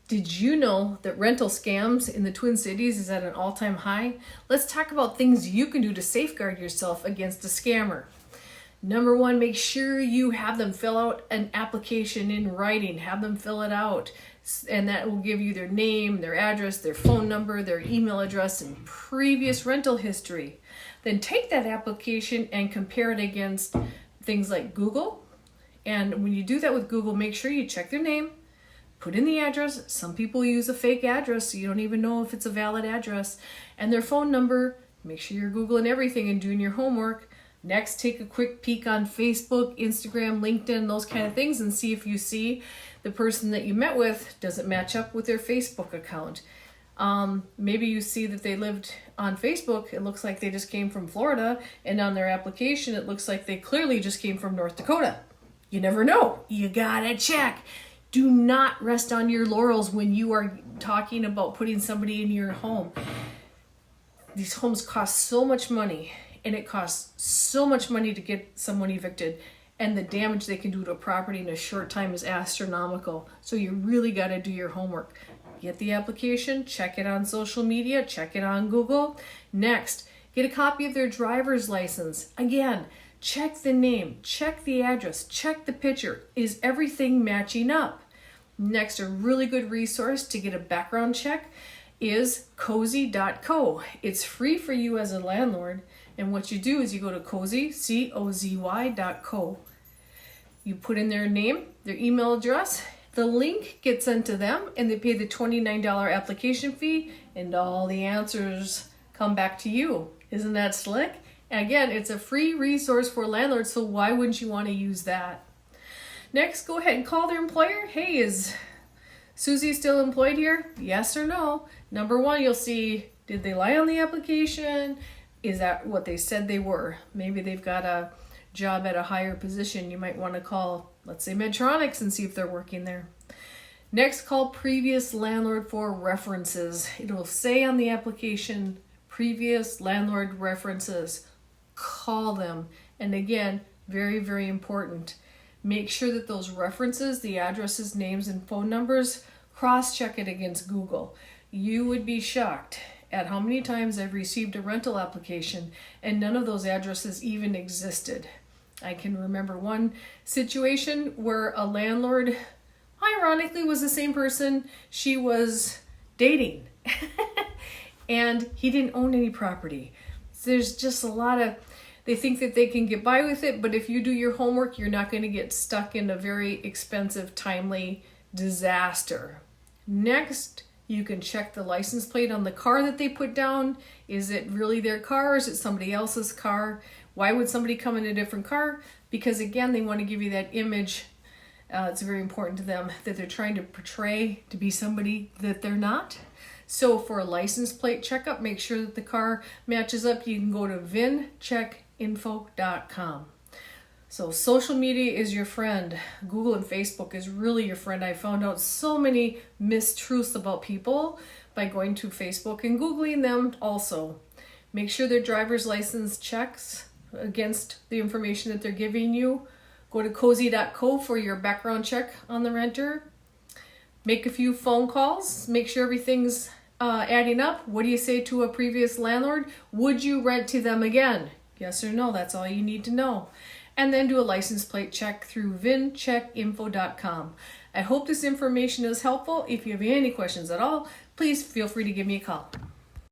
Did you know that rental scams in the Twin Cities is at an all-time high? Let's talk about things you can do to safeguard yourself against a scammer. Number one, make sure you have them fill out an application in writing. Have them fill it out. And that will give you their name, their address, their phone number, their email address, and previous rental history. Then take that application and compare it against things like Google. And when you do that with Google, make sure you check their name, put in the address. Some people use a fake address, so you don't even know if it's a valid address. And their phone number. Make sure you're Googling everything and doing your homework. Next, take a quick peek on Facebook, Instagram, LinkedIn, those kind of things, and see if you see the person that you met with doesn't match up with their Facebook account. Maybe you see that they lived on Facebook. It looks like they just came from Florida, and on their application, it looks like they clearly just came from North Dakota. You never know. You gotta check. Do not rest on your laurels when you are talking about putting somebody in your home. These homes cost so much money, and it costs so much money to get someone evicted, and the damage they can do to a property in a short time is astronomical. So you really got to do your homework. Get the application, check it on social media, check it on Google. Next, get a copy of their driver's license. Again, check the name, check the address, check the picture. Is everything matching up? Next, a really good resource to get a background check is cozy.co. It's free for you as a landlord. And what you do is you go to cozy, COZY.co. You put in their name, their email address, the link gets sent to them, and they pay the $29 application fee, and all the answers come back to you. Isn't that slick? And again, it's a free resource for landlords, so why wouldn't you want to use that? Next, go ahead and call their employer. Hey, is Susie still employed here? Yes or no? Number one, you'll see, did they lie on the application? Is that what they said they were? Maybe they've got a job at a higher position. You might want to call, let's say, Medtronics and see if they're working there. Next, call previous landlord for references. It'll say on the application, previous landlord references. Call them. And again, very, very important. Make sure that those references, the addresses, names, and phone numbers, cross-check it against Google. You would be shocked at how many times I've received a rental application and none of those addresses even existed. I can remember one situation where a landlord, ironically, was the same person she was dating. And he didn't own any property. So there's just a lot of, they think that they can get by with it, but if you do your homework, you're not going to get stuck in a very expensive, timely disaster. Next, you can check the license plate on the car that they put down. Is it really their car, or is it somebody else's car? Why would somebody come in a different car? Because again, they want to give you that image. It's very important to them that they're trying to portray to be somebody that they're not. So for a license plate checkup, make sure that the car matches up. You can go to vincheckinfo.com. So social media is your friend. Google and Facebook is really your friend. I found out so many mistruths about people by going to Facebook and Googling them also. Make sure their driver's license checks against the information that they're giving you. Go to cozy.co for your background check on the renter. Make a few phone calls. Make sure everything's adding up. What do you say to a previous landlord? Would you rent to them again? Yes or no? That's all you need to know. And then do a license plate check through vincheckinfo.com. I hope this information is helpful. If you have any questions at all, please feel free to give me a call.